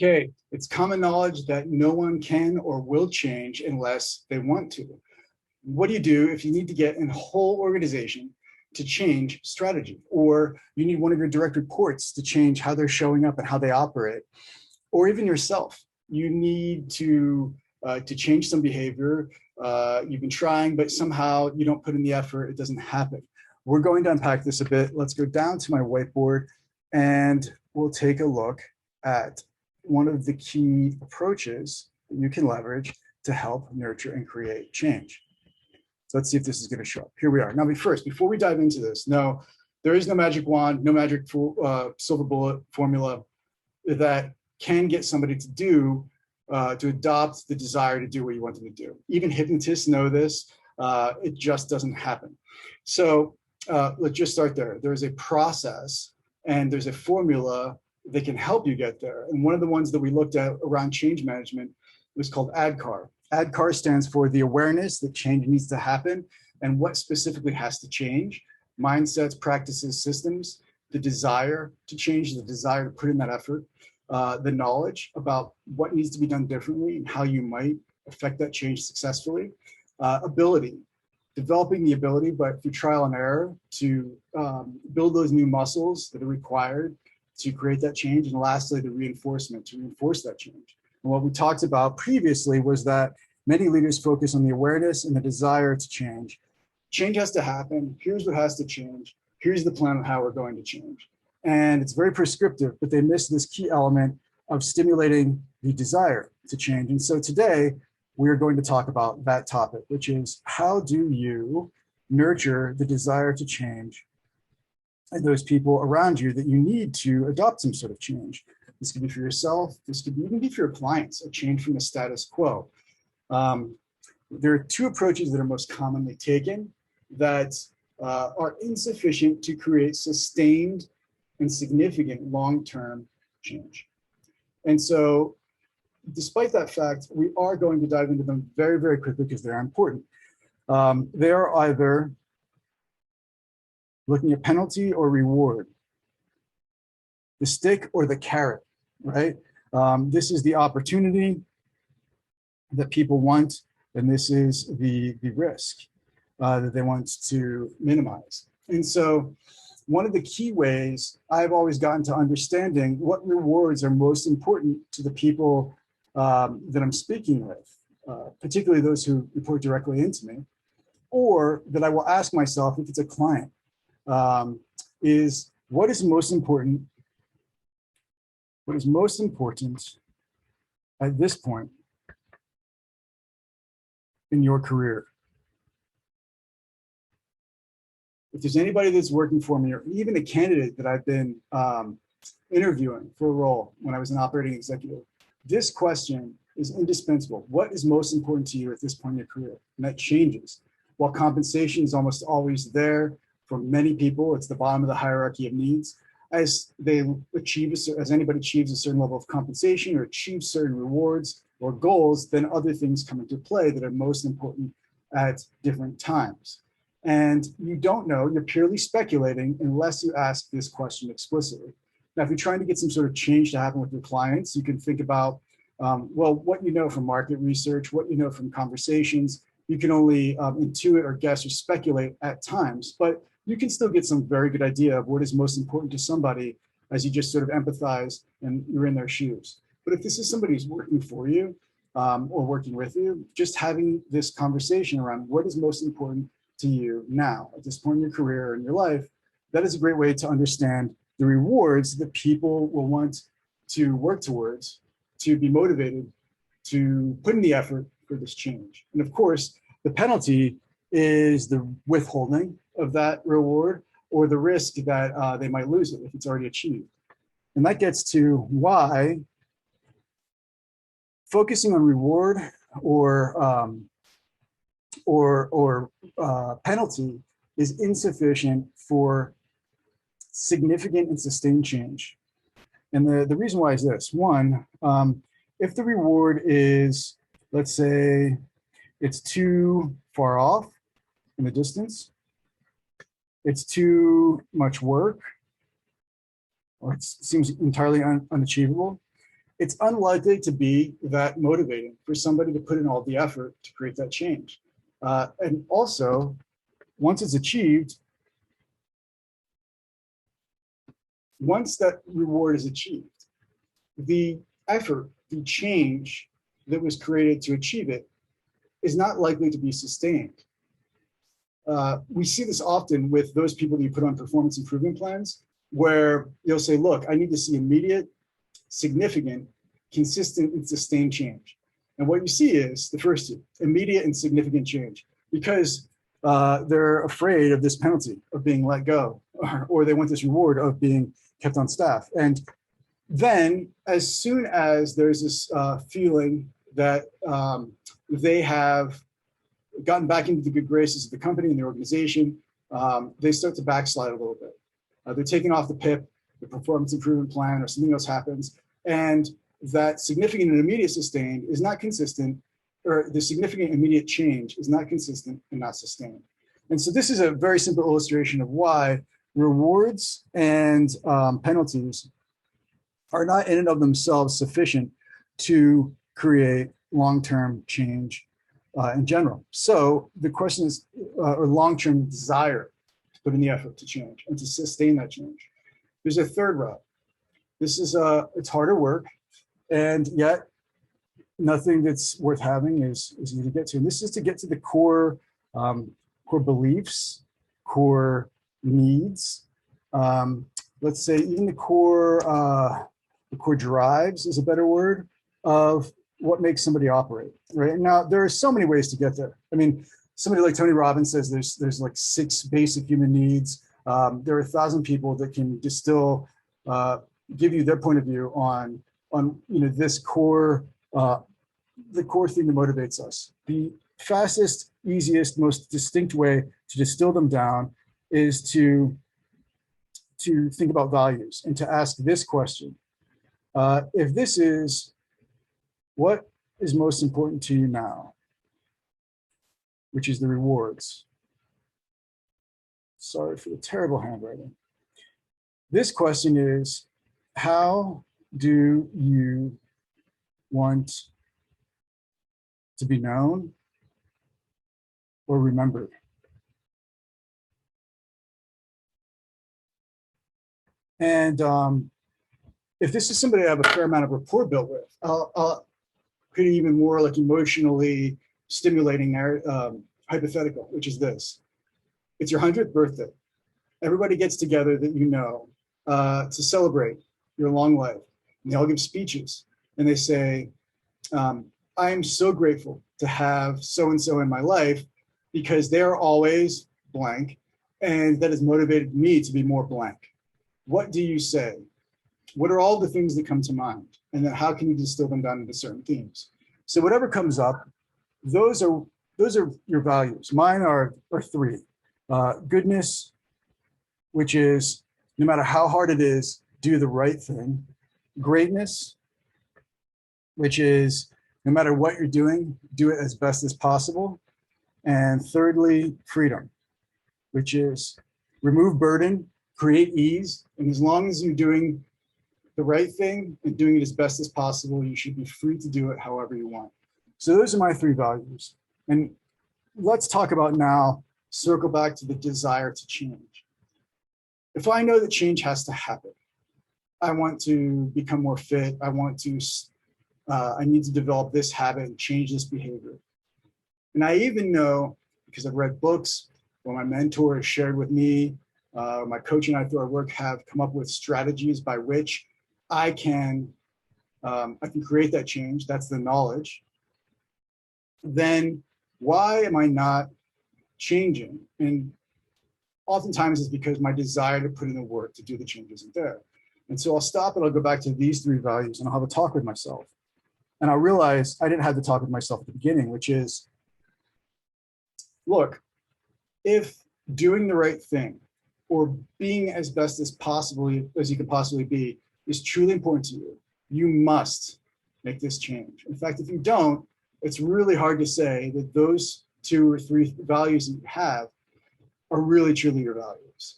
Okay, it's common knowledge that no one can or will change unless they want to. What do you do if you need to get a whole organization to change strategy, or you need one of your direct reports to change how they're showing up and how they operate, or even yourself? You need to change some behavior. You've been trying, but somehow you don't put in the effort. It doesn't happen. We're going to unpack this a bit. Let's go down to my whiteboard, and we'll take a look at one of the key approaches that you can leverage to help nurture and create change. So let's see if this is going to show up. Here we are. Now, before we dive into this, no, there is no magic wand, no magic silver bullet formula that can get somebody to adopt the desire to do what you want them to do. Even hypnotists know this. It just doesn't happen. So let's just start there. There's a process and there's a formula that can help you get there. And one of the ones that we looked at around change management was called ADKAR. ADKAR stands for the awareness that change needs to happen and what specifically has to change: mindsets, practices, systems, the desire to change, the desire to put in that effort, the knowledge about what needs to be done differently and how you might affect that change successfully, ability, developing the ability, but through trial and error, to build those new muscles that are required to create that change, and lastly, the reinforcement to reinforce that change. And what we talked about previously was that many leaders focus on the awareness and the desire to change. Change has to happen. Here's what has to change. Here's the plan on how we're going to change. And it's very prescriptive, but they miss this key element of stimulating the desire to change. And so today, we are going to talk about that topic, which is how do you nurture the desire to change and those people around you that you need to adopt some sort of change. This could be for yourself. This could even be for your clients, a change from the status quo. There are two approaches that are most commonly taken that are insufficient to create sustained and significant long-term change. And so despite that fact, we are going to dive into them very, very quickly because they're important. They are either looking at penalty or reward, the stick or the carrot, right? This is the opportunity that people want, and this is the risk that they want to minimize. And so one of the key ways I've always gotten to understanding what rewards are most important to the people that I'm speaking with, particularly those who report directly into me, or that I will ask myself if it's a client, is what is most important at this point in your career. If there's anybody that's working for me, or even a candidate that I've been interviewing for a role when I was an operating executive, this question is indispensable. What is most important to you at this point in your career? And that changes. While compensation is almost always there for many people, it's the bottom of the hierarchy of needs. As anybody achieves a certain level of compensation or achieves certain rewards or goals, then other things come into play that are most important at different times. And you don't know, you're purely speculating unless you ask this question explicitly. Now, if you're trying to get some sort of change to happen with your clients, you can think about, well, what you know from market research, what you know from conversations. You can only intuit or guess or speculate at times, but you can still get some very good idea of what is most important to somebody as you just sort of empathize and you're in their shoes. But if this is somebody who's working for you or working with you, just having this conversation around what is most important to you now at this point in your career and your life, that is a great way to understand the rewards that people will want to work towards, to be motivated to put in the effort for this change. And of course, the penalty is the withholding of that reward or the risk that they might lose it if it's already achieved. And that gets to why focusing on reward or penalty is insufficient for significant and sustained change. And the reason why is this. One, if the reward is, let's say, it's too far off in the distance, it's too much work, or it seems entirely unachievable, it's unlikely to be that motivating for somebody to put in all the effort to create that change. And also, once it's achieved, once that reward is achieved, the effort, the change that was created to achieve it is not likely to be sustained. We see this often with those people that you put on performance improvement plans, where you'll say, look, I need to see immediate, significant, consistent, and sustained change. And what you see is the first two, immediate and significant change, because they're afraid of this penalty of being let go, or they want this reward of being kept on staff. And then as soon as there's this feeling that they have gotten back into the good graces of the company and the organization, they start to backslide a little bit. They're taking off the PIP, the performance improvement plan, or something else happens, and that significant and immediate sustained is not consistent, or the significant immediate change is not consistent and not sustained. And so this is a very simple illustration of why rewards and penalties are not in and of themselves sufficient to create long-term change in general. So the question is, or long-term desire to put in the effort to change and to sustain that change. There's a third route. This is it's harder work, and yet nothing that's worth having is easy to get to. And this is to get to the core beliefs, core needs. Let's say even the core drives is a better word of what makes somebody operate, right? Now, there are so many ways to get there. I mean, somebody like Tony Robbins says there's like 6 basic human needs. There are 1,000 people that can distill, give you their point of view on this core, the core thing that motivates us. The fastest, easiest, most distinct way to distill them down is to think about values and to ask this question. If this is, what is most important to you now? Which is the rewards. Sorry for the terrible handwriting. This question is, how do you want to be known or remembered? And if this is somebody I have a fair amount of rapport built with, I'll create an even more like emotionally stimulating hypothetical, which is this. It's your 100th birthday. Everybody gets together that you know to celebrate your long life. And they all give speeches and they say, I am so grateful to have so-and-so in my life because they're always blank, and that has motivated me to be more blank. What do you say? What are all the things that come to mind? And then how can you distill them down into certain themes? So whatever comes up, those are your values. Mine are 3. Goodness, which is no matter how hard it is, do the right thing. Greatness, which is no matter what you're doing, do it as best as possible. And thirdly, freedom, which is remove burden, create ease. And as long as you're doing the right thing and doing it as best as possible, you should be free to do it however you want. So those are my 3 values. And let's talk about now, circle back to the desire to change. If I know that change has to happen, I want to become more fit. I need to develop this habit and change this behavior. And I even know, because I've read books, or my mentor has shared with me, my coach and I through our work have come up with strategies by which I can create that change. That's the knowledge. Then why am I not changing? And oftentimes it's because my desire to put in the work to do the change isn't there. And so I'll stop and I'll go back to these 3 values and I'll have a talk with myself. And I'll realize I didn't have the talk with myself at the beginning, which is, look, if doing the right thing or being as best as possible as you can possibly be is truly important to you, you must make this change. In fact, if you don't, it's really hard to say that those 2 or 3 values that you have are really truly your values.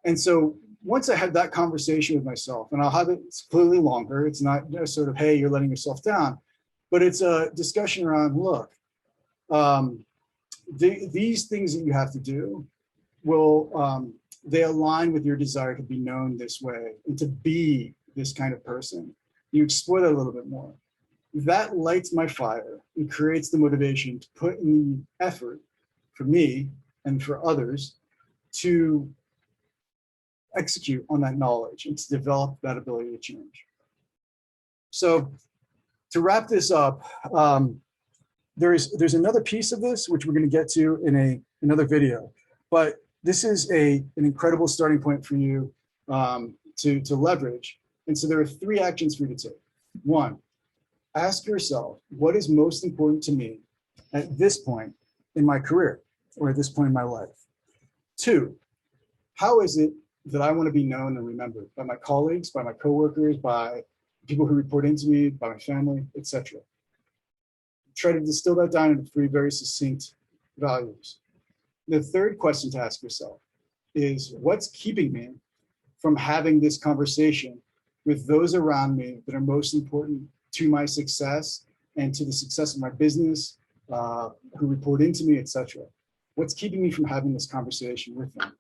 And so once I have that conversation with myself, and I'll have it clearly longer, it's not just sort of, hey, you're letting yourself down, but it's a discussion around, look, these things that you have to do will, they align with your desire to be known this way and to be this kind of person. You explore that a little bit more. That lights my fire and creates the motivation to put in the effort for me and for others to execute on that knowledge and to develop that ability to change. So to wrap this up, there's another piece of this, which we're going to get to in another video, but this is an incredible starting point for you to leverage. And so there are 3 actions for you to take. 1, ask yourself, what is most important to me at this point in my career or at this point in my life? 2, how is it that I want to be known and remembered by my colleagues, by my coworkers, by people who report into me, by my family, etc. Try to distill that down into 3 very succinct values. The 3rd question to ask yourself is, what's keeping me from having this conversation with those around me that are most important to my success and to the success of my business, who report into me, etc. What's keeping me from having this conversation with them?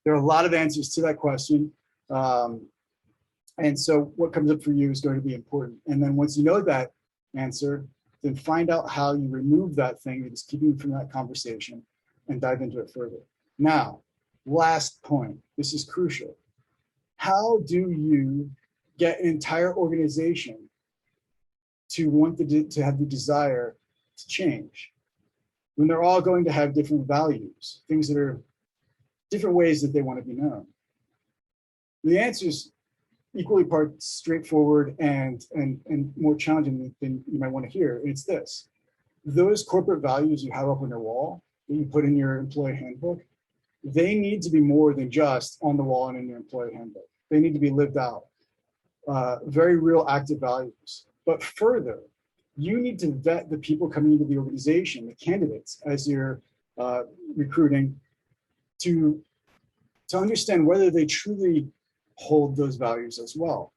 There are a lot of answers to that question. And so what comes up for you is going to be important. And then once you know that answer, then find out how you remove that thing that is keeping you from that conversation and dive into it further. Now, last point, this is crucial. How do you get an entire organization to want to have the desire to change when they're all going to have different values, things that are different ways that they want to be known? The answer is equally part straightforward and more challenging than you might want to hear. It's this: those corporate values you have up on your wall that you put in your employee handbook, they need to be more than just on the wall and in your employee handbook. They need to be lived out. Very real active values. But further, you need to vet the people coming into the organization, the candidates, as you're recruiting, to understand whether they truly hold those values as well.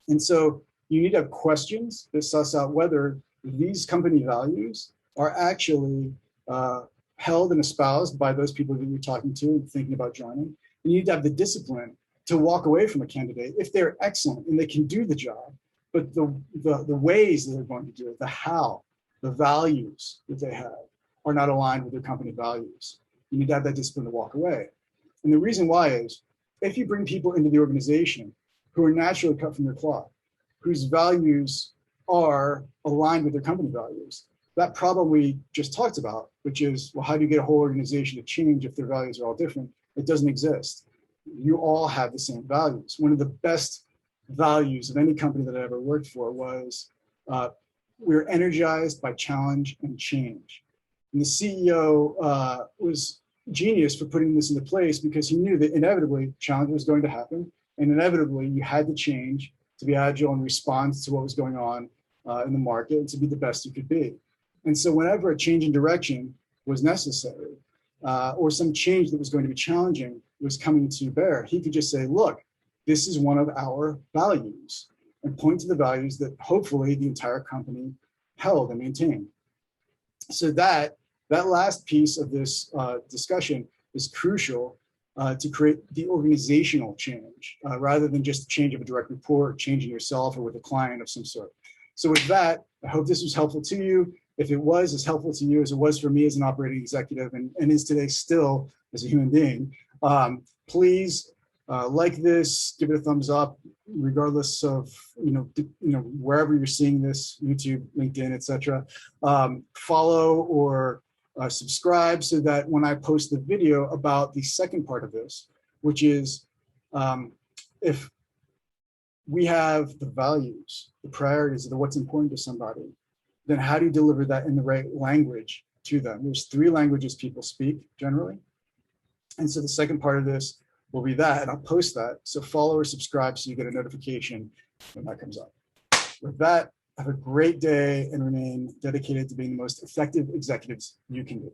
And so you need to have questions that suss out whether these company values are actually held and espoused by those people that you're talking to and thinking about joining. You need to have the discipline to walk away from a candidate if they're excellent and they can do the job, but the ways that they're going to do it, the how, the values that they have are not aligned with their company values. You need to have that discipline to walk away. And the reason why is, if you bring people into the organization who are naturally cut from their cloth, whose values are aligned with their company values, that problem we just talked about, which is, well, how do you get a whole organization to change if their values are all different? It doesn't exist. You all have the same values. One of the best values of any company that I ever worked for was, we're energized by challenge and change. And the CEO was genius for putting this into place, because he knew that inevitably challenge was going to happen, and inevitably you had to change to be agile and respond to what was going on in the market and to be the best you could be. And so whenever a change in direction was necessary, or some change that was going to be challenging was coming to bear, he could just say, look, this is one of our values, and point to the values that hopefully the entire company held and maintained. So that last piece of this discussion is crucial to create the organizational change, rather than just a change of a direct report, changing yourself or with a client of some sort. So with that, I hope this was helpful to you. If it was as helpful to you as it was for me as an operating executive, and is today still as a human being, please like this, give it a thumbs up, regardless of wherever you're seeing this, YouTube, LinkedIn, etc. Follow or subscribe, so that when I post the video about the second part of this, which is, if we have the values, the priorities of what's important to somebody, then how do you deliver that in the right language to them? There's 3 languages people speak generally. And so the second part of this will be that, and I'll post that. So follow or subscribe so you get a notification when that comes up. With that, have a great day and remain dedicated to being the most effective executives you can be.